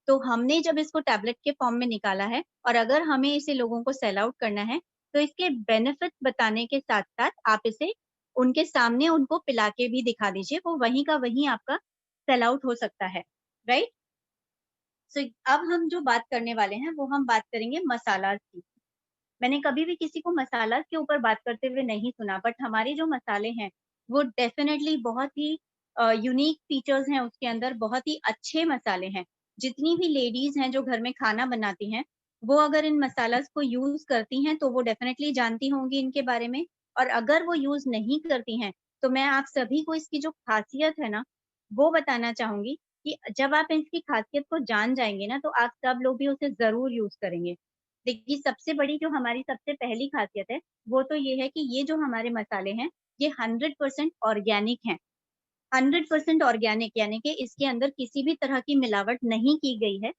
तो हमने जब इसको टैबलेट के फ़ॉर्म में निकाला है और अगर हमें इसे लोगों को सेल आउट करना है, तो इसके बेनिफिट बताने के साथ-साथ आप इसे उनके सामने उनको पिला के भी दिखा दीजिए, वो वहीं का वहीं आपका सेल आउट हो सकता है, राइट? सो अब हम जो बात करने वाले हैं, वो हम बात करेंगे मसालाज़ की। मैंने कभी भी किसी को मसालाज़ के ऊपर बात करते हुए नहीं सुना, बट हमारे जो मसाले हैं, वो डेफ़िनेटली बहुत ही यूनिक फीचर्स हैं उसके अंदर, बहुत ही अच्छे मसाले हैं। जितनी भी लेडीज़ हैं जो घर में खाना बनाती हैं, वो अगर इन मसालाज़ को यूज़ करती हैं, तो वो डेफ़िनेटली जानती होंगी इनके बारे में और अगर वो यूज़ नहीं करती हैं, तो मैं आप सभी को इसकी जो ख़ासियत है ना, वो बताना चाहूँगी कि जब आप इसकी ख़ासियत को जान जाएँगे ना, तो आप सब लोग भी उसे ज़रूर यूज़ करेंगे। देखिए, सबसे बड़ी जो हमारी सबसे पहली ख़ासियत है, वो तो ये है कि ये जो हमारे मसाले हैं, ये 100% ऑर्गेनिक हैं। 100% ऑर्गेनिक यानी कि इसके अंदर किसी भी तरह की मिलावट नहीं की गई है,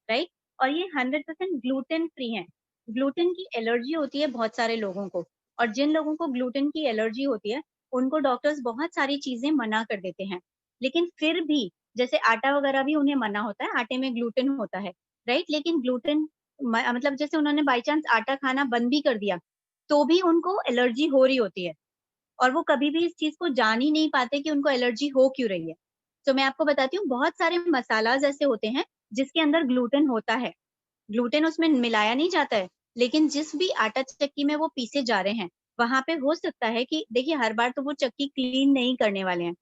राइट? और ये 100% ग्लूटेन फ्री हैं। ग्लूटेन की एलर्जी होती है बहुत सारे लोगों को और जिन लोगों को ग्लूटेन की एलर्जी होती है, उनको डॉक्टर्स बहुत सारी चीज़ें मना कर देते हैं। लेकिन फिर भी जैसे आटा वगैरह भी उन्हें मना होता है, आटे में ग्लूटेन होता है, राइट? लेकिन ग्लूटेन मतलब जैसे उन्होंने बाय चांस आटा खाना बंद भी कर दिया, तो भी उनको एलर्जी हो रही होती है। और वो कभी भी इस चीज़ को जान ही नहीं पाते कि उनको एलर्जी हो क्यों रही है। तो मैं आपको बताती हूँ बहुत सारे मसालाज़ ऐसे होते हैं जिसके अंदर ग्लूटेन होता है। ग्लूटेन उसमें मिलाया नहीं जाता है, लेकिन जिस भी आटा चक्की में वो पीसे जा रहे हैं, वहाँ पे हो सकता है कि देखिए हर बार तो वो चक्की क्लीन नहीं करने वाले हैं।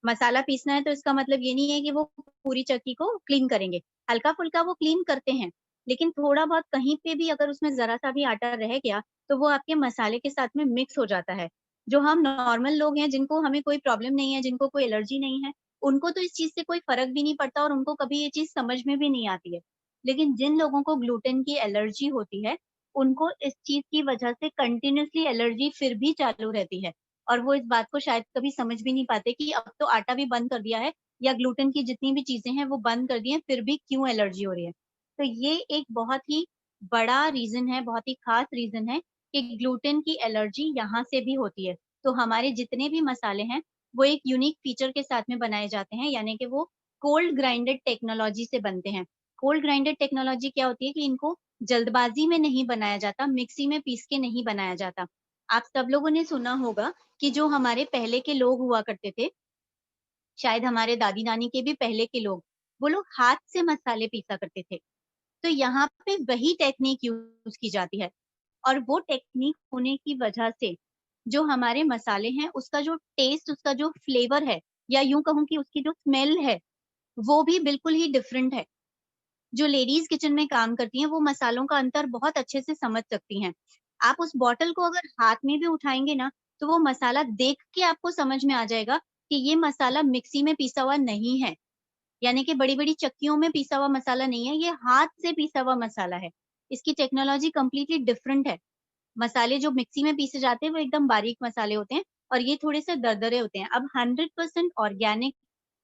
मसाला पीसना है तो इसका मतलब ये नहीं है कि वो पूरी चक्की को क्लीन करेंगे। हल्का-फुल्का वो क्लीन करते हैं, लेकिन थोड़ा बहुत कहीं पे भी अगर उसमें ज़रा-सा भी आटा रह गया, तो वो आपके मसाले के साथ में मिक्स हो जाता है। जो हम नॉर्मल लोग हैं, जिनको हमें कोई प्रॉब्लम नहीं है, जिनको कोई एलर्जी नहीं है, उनको तो इस चीज़ से कोई फ़र्क भी नहीं पड़ता और उनको कभी ये चीज़ समझ में भी नहीं आती है। लेकिन जिन लोगों को ग्लूटेन की एलर्जी होती है, उनको इस चीज़ की वजह से कंटीन्यूअसली एलर्जी फिर भी चालू रहती है और वो इस बात को शायद कभी समझ भी नहीं पाते कि अब तो आटा भी बंद कर दिया है या ग्लूटेन की जितनी भी चीज़ें हैं वो बंद कर दी हैं, फिर भी क्यों एलर्जी हो रही है। तो ये एक बहुत ही बड़ा रीज़न है, बहुत ही ख़ास रीज़न है कि ग्लूटेन की एलर्जी यहाँ से भी होती है। तो हमारे जितने भी मसाले हैं, वो एक यूनिक फीचर के साथ में बनाए जाते हैं, यानी कि वो कोल्ड ग्राइंडेड टेक्नोलॉजी से बनते हैं। कोल्ड ग्राइंडेड टेक्नोलॉजी क्या होती है कि इनको जल्दबाज़ी में नहीं बनाया जाता, मिक्सी में पीस के नहीं बनाया जाता। आप सब लोगों ने सुना होगा कि जो हमारे पहले के लोग हुआ करते थे, शायद हमारे दादी-नानी के भी पहले के लोग, वो लोग हाथ से मसाले पीसा करते थे। तो यहाँ पे वही टेक्नीक यूज़ की जाती है और वो टेक्नीक होने की वजह से, जो हमारे मसाले हैं, उसका जो टेस्ट, उसका जो फ्लेवर है या यूँ कहूँ कि उसकी जो स्मेल है, वो भी बिल्कुल ही डिफरेंट है। जो लेडीज़ किचन में काम करती हैं, वो मसालों का अंतर बहुत अच्छे से समझ सकती हैं। आप उस बॉटल को अगर हाथ में भी उठाएँगे ना, तो वो मसाला देख के आपको समझ में आ जाएगा कि ये मसाला मिक्सी में पीसा हुआ नहीं है। यानी कि बड़ी-बड़ी चक्कियों में पीसा हुआ मसाला नहीं है, ये हाथ से पीसा हुआ मसाला है। इसकी टेक्नोलॉजी कंप्लीटली डिफरेंट है। मसाले जो मिक्सी में पीसे जाते हैं, वो एकदम बारीक मसाले होते हैं और ये थोड़े-से दरदरे होते हैं। अब 100% ऑर्गेनिक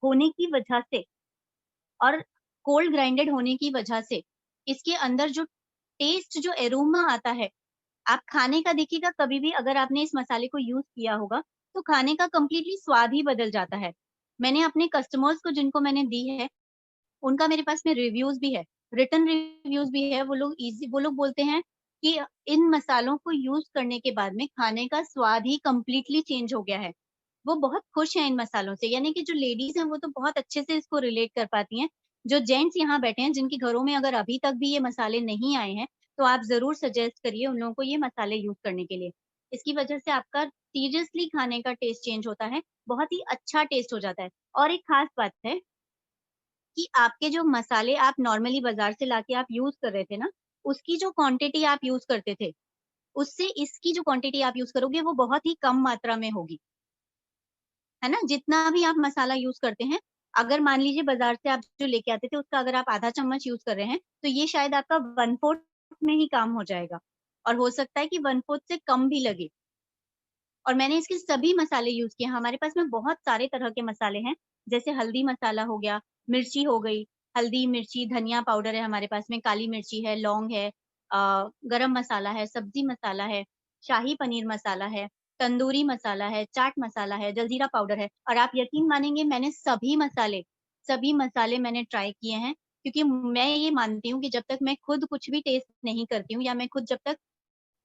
होने की वजह से और कोल्ड ग्राइंडेड होने की वजह से, इसके अंदर जो टेस्ट, जो एरोमा आता है, आप खाने का देखिएगा कभी भी अगर आपने इस मसाले को यूज़ किया होगा, तो खाने का कंप्लीटली स्वाद ही बदल जाता है। मैंने अपने कस्टमर्स को जिनको मैंने दी है, उनका मेरे पास में रिव्यूज़ भी है, रिटन रिव्यूज़ भी है। वो लोग बोलते हैं कि इन मसालों को यूज़ करने के बाद में खाने का स्वाद ही कंप्लीटली चेंज हो गया है। वो बहुत खुश हैं इन मसालों से, यानी कि जो लेडीज़ हैं वो तो बहुत अच्छे से इसको रिलेट कर पाती हैं। जो जेंट्स यहाँ बैठे हैं जिनके घरों में अगर अभी तक भी ये मसाले नहीं आए हैं, तो आप ज़रूर सजेस्ट करिए उन लोगों को ये मसाले यूज़ करने के लिए। इसकी वजह से आपका सीरियसली खाने का टेस्ट चेंज होता है, बहुत ही अच्छा टेस्ट हो जाता है। और एक ख़ास बात है कि आपके जो मसाले आप नॉर्मली बाज़ार से लाके आप यूज़ कर रहे थे ना, उसकी जो क्वांटिटी आप यूज़ करते थे, उससे इसकी जो क्वांटिटी आप यूज़ करोगे वो बहुत ही कम मात्रा में होगी। है ना? जितना भी आप मसाला यूज़ करते हैं, अगर मान लीजिए बाज़ार से आप जो लेके आते थे उसका अगर आप आधा चम्मच यूज़ कर रहे हैं, तो ये शायद आपका 1/4 में ही काम हो जाएगा और हो सकता है कि 1/4 से कम भी लगे। और मैंने इसके सभी मसाले यूज़ किए हैं। हमारे पास में बहुत सारे तरह के मसाले हैं, जैसे हल्दी मसाला हो गया, मिर्ची हो गई, हल्दी, मिर्ची, धनिया पाउडर है हमारे पास में, काली मिर्ची है, लौंग है, गरम मसाला है, सब्ज़ी मसाला है, शाही पनीर मसाला है, तंदूरी मसाला है, चाट मसाला है, जलजीरा पाउडर है। और आप यकीन मानेंगे, मैंने सभी मसाले मैंने ट्राई किए हैं, क्योंकि मैं ये मानती हूँ कि जब तक मैं खुद कुछ भी टेस्ट नहीं करती हूँ या मैं खुद जब तक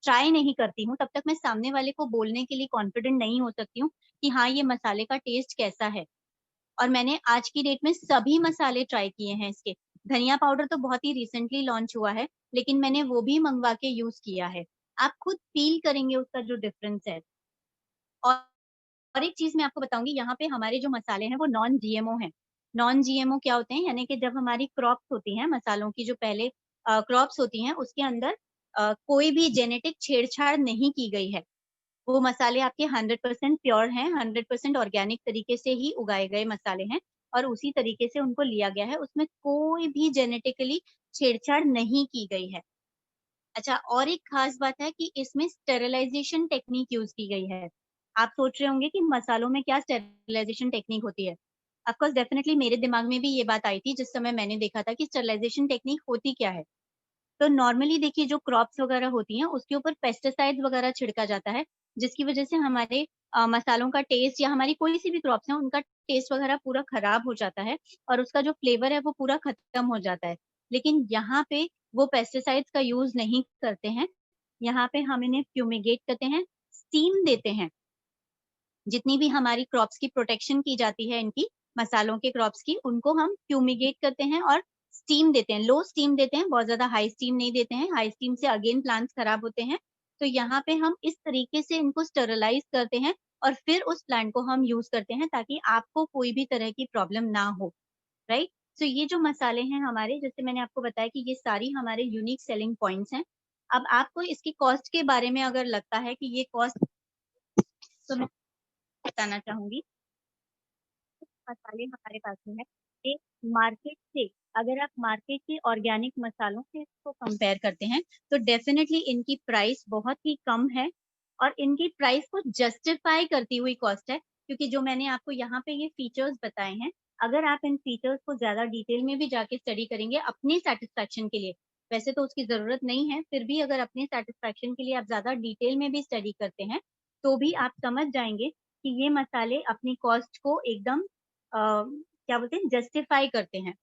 ट्राई नहीं करती हूँ, तब तक मैं सामने वाले को बोलने के लिए कॉन्फिडेंट नहीं हो सकती हूँ कि हाँ, ये मसाले का टेस्ट कैसा है। और मैंने आज की डेट में सभी मसाले ट्राई किए हैं इसके। धनिया पाउडर तो बहुत ही रिसेंटली लॉन्च हुआ है, लेकिन मैंने वो भी मँगवा के यूज़ किया है। आप खुद फ़ील करेंगे उसका जो डिफ़रेंस है। और और एक चीज़ मैं आपको बताऊँगी, यहाँ पे हमारे जो मसाले हैं वो नॉन जीएमओ हैं। नॉन जीएमओ क्या होते हैं? यानी कि जब हमारी क्रॉप्स होती हैं, मसालों की जो पहले क्रॉप्स होती हैं, उसके अंदर कोई भी जेनेटिक छेड़छाड़ नहीं की गई है। वो मसाले आपके 100% प्योर हैं, 100% ऑर्गेनिक तरीके से ही उगाए गए मसाले हैं और उसी तरीके से उनको लिया गया है। उसमें कोई भी जेनेटिकली छेड़छाड़ नहीं की गई है। अच्छा, और एक ख़ास बात है कि इसमें स्टेरिलाइज़ेशन टेक्नीक यूज़ की गई है। आप सोच रहे होंगे कि मसालों में क्या स्टेरिलाइज़ेशन टेक्नीक होती है? ऑफ़ कोर्स डेफ़िनिटली मेरे दिमाग में भी ये बात आई थी जिस समय मैंने देखा था कि स्टेरिलाइज़ेशन टेक्नीक होती क्या है? तो नॉर्मली देखिए जो क्रॉप्स वगैरह होती हैं, उसके ऊपर पेस्टिसाइड्स वगैरह छिड़का जाता है, जिसकी वजह से हमारे मसालों का टेस्ट या हमारी कोई-सी भी क्रॉप्स हैं, उनका टेस्ट वगैरह पूरा खराब हो जाता है और उसका जो फ्लेवर है, वो पूरा खत्म हो जाता है। लेकिन यहाँ पे वो पेस्टिसाइड्स का यूज़ नहीं करते हैं, यहाँ पे हम इन्हें फ्यूमिगेट करते हैं, स्टीम देते हैं। जितनी भी हमारी क्रॉप्स की प्रोटेक्शन की जाती है इनकी, मसालों के क्रॉप्स की, उनको हम फ्यूमिगेट करते हैं और स्टीम देते हैं, लो स्टीम देते हैं, बहुत ज़्यादा हाई स्टीम नहीं देते हैं, हाई स्टीम से अगेन प्लांट्स खराब होते हैं। तो यहाँ पे हम इस तरीके से इनको स्टरलाइज़ करते हैं और फिर उस प्लांट को हम यूज़ करते हैं ताकि आपको कोई भी तरह की प्रॉब्लम ना हो, राइट? सो ये जो मसाले हैं हमारे, जैसे मैंने आपको बताया कि ये सारी हमारे यूनिक सेलिंग पॉइंट्स हैं। अब आपको इसकी कॉस्ट के बारे में अगर लगता है कि ये कॉस्ट, तो मैं बताना चाहूँगी मसाले हमारे पास में है। एक मार्केट से, अगर आप मार्केट के ऑर्गेनिक मसालों से इसको कंपेयर करते हैं, तो डेफ़िनिटली इनकी प्राइस बहुत ही कम है और इनकी प्राइस को जस्टिफ़ाई करती हुई कॉस्ट है, क्योंकि जो मैंने आपको यहाँ पे ये फीचर्स बताए हैं, अगर आप इन फीचर्स को ज़्यादा डिटेल में भी जाके स्टडी करेंगे अपनी सैटिस्फैक्शन के लिए, वैसे तो उसकी ज़रूरत नहीं है, फिर भी अगर अपने सैटिस्फैक्शन के लिए आप ज़्यादा डिटेल में भी स्टडी करते हैं, तो भी आप समझ जाएँगे कि ये मसाले अपनी कॉस्ट को एकदम क्या बोलते हैं, जस्टिफाई करते हैं।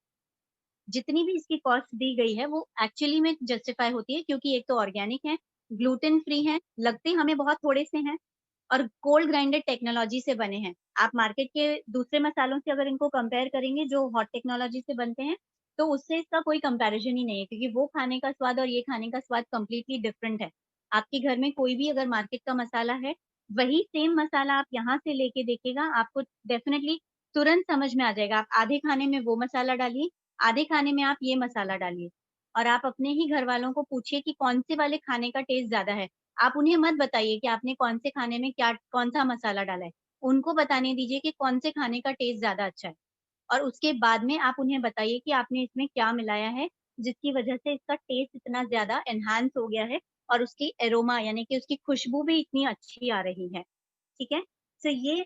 जितनी भी इसकी कॉस्ट दी गई है वो एक्चुअली में जस्टिफाई होती है, क्योंकि एक तो ऑर्गेनिक है, ग्लूटेन फ्री हैं, लगते हमें बहुत थोड़े से हैं और कोल्ड ग्राइंडेड टेक्नोलॉजी से बने हैं। आप मार्केट के दूसरे मसालों से अगर इनको कंपेयर करेंगे जो हॉट टेक्नोलॉजी से बनते हैं, तो उससे इसका कोई कंपैरिज़न ही नहीं है, क्योंकि वो खाने का स्वाद और ये खाने का स्वाद कंप्लीटली डिफरेंट है। आपके घर में कोई भी अगर मार्केट का मसाला है, वही सेम मसाला आप यहाँ से लेके देखिएगा, आपको डेफिनिटली तुरंत समझ में आ जाएगा। आप आधे खाने में वो मसाला डालिए, आधे खाने में आप ये मसाला डालिए और आप अपने ही घरवालों को पूछिए कि कौन-से वाले खाने का टेस्ट ज़्यादा है। आप उन्हें मत बताइए कि आपने कौन से खाने में क्या कौन-सा मसाला डाला है। उनको बताने दीजिए कि कौन से खाने का टेस्ट ज़्यादा अच्छा है और उसके बाद में आप उन्हें बताइए कि आपने इसमें क्या मिलाया है, जिसकी वजह से इसका टेस्ट इतना ज़्यादा एनहांस हो गया है और उसकी एरोमा यानी कि उसकी खुशबू भी इतनी अच्छी आ रही है। ठीक है? तो ये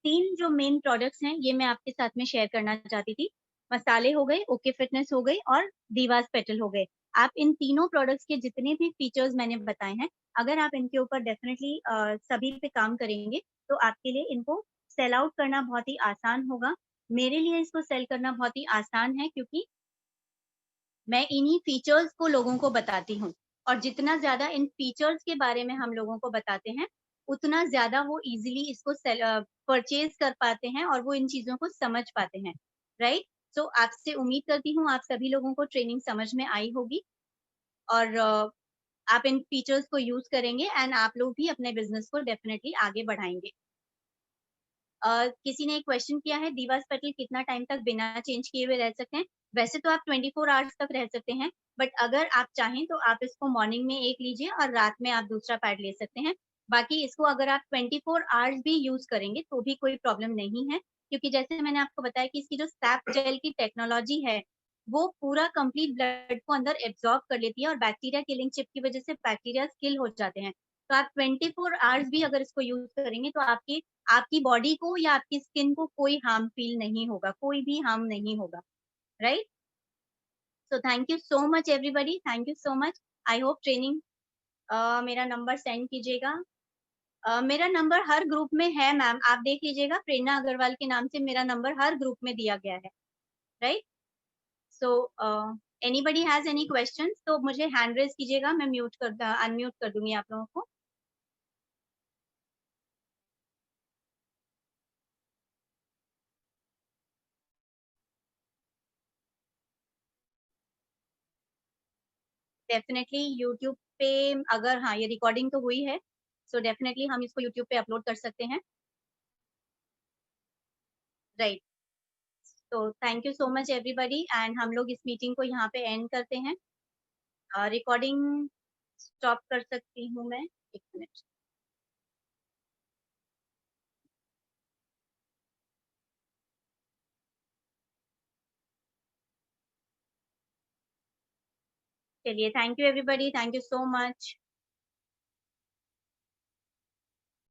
3 जो मेन प्रोडक्ट्स हैं, ये मैं आपके साथ में शेयर करना चाहती थी। मसाले हो गए, ओके फिटनेस हो गई और दीवास पेटल हो गए। आप इन तीनों प्रोडक्ट्स के जितने भी फीचर्स मैंने बताए हैं, अगर आप इनके ऊपर डेफिनिटली सभी पे काम करेंगे, तो आपके लिए इनको सेल आउट करना बहुत ही आसान होगा। मेरे लिए इसको सेल करना बहुत ही आसान है, क्योंकि मैं इन्हीं फीचर्स को लोगों को बताती हूँ और जितना ज़्यादा इन फीचर्स के बारे में हम लोगों को बताते हैं, उतना ज़्यादा वो ईज़िली इसको परचेज़ कर पाते हैं और वो इन चीज़ों को समझ पाते हैं, राइट? सो आपसे उम्मीद करती हूँ आप सभी लोगों को ट्रेनिंग समझ में आई होगी और आप इन फीचर्स को यूज़ करेंगे एंड आप लोग भी अपने बिज़नेस को डेफ़िनिटली आगे बढ़ाएँगे। किसी ने एक क्वेश्चन किया है, दीवा स्पेटल कितना टाइम तक बिना चेंज किए हुए रह सकते हैं? वैसे तो आप 24 आवर्स तक रह सकते हैं, बट अगर आप चाहें तो आप इसको मॉर्निंग में एक लीजिए और रात में आप दूसरा पैड ले सकते हैं। बाकी इसको अगर आप 24 आवर्स भी यूज़ करेंगे तो भी कोई प्रॉब्लम नहीं है, क्योंकि जैसे मैंने आपको बताया कि इसकी जो सैप जेल की टेक्नोलॉजी है, वो पूरा कंप्लीट ब्लड को अंदर एब्ज़ॉर्ब कर लेती है और बैक्टीरिया किलिंग चिप की वजह से बैक्टीरियाज़ किल हो जाते हैं। तो आप 24 आवर्स भी अगर इसको यूज करेंगे तो आपकी आपकी बॉडी को या आपकी स्किन को कोई हार्म फील नहीं होगा, कोई भी हार्म नहीं होगा, right? So thank you so much everybody, thank you so much. I hope training मेरा नंबर सेंड कीजिएगा। मेरा नंबर हर ग्रुप में है मैम, आप देख लीजिएगा, प्रेरणा अग्रवाल के नाम से मेरा नंबर हर ग्रुप में दिया गया है, right? So anybody has any questions तो मुझे हैंड रेज कीजिएगा, मैं म्यूट कर अनम्यूट कर दूंगी आप लोगों को। डेफिनेटली यूट्यूब पे, अगर हाँ ये रिकॉर्डिंग तो हुई है, सो डेफिनेटली हम इसको यूट्यूब पे अपलोड कर सकते हैं, राइट? तो thank you so much everybody and हम लोग इस मीटिंग को यहाँ पे एंड करते हैं। रिकॉर्डिंग स्टॉप कर सकती हूँ मैं, एक मिनट। चलिए, thank you everybody, thank you so much.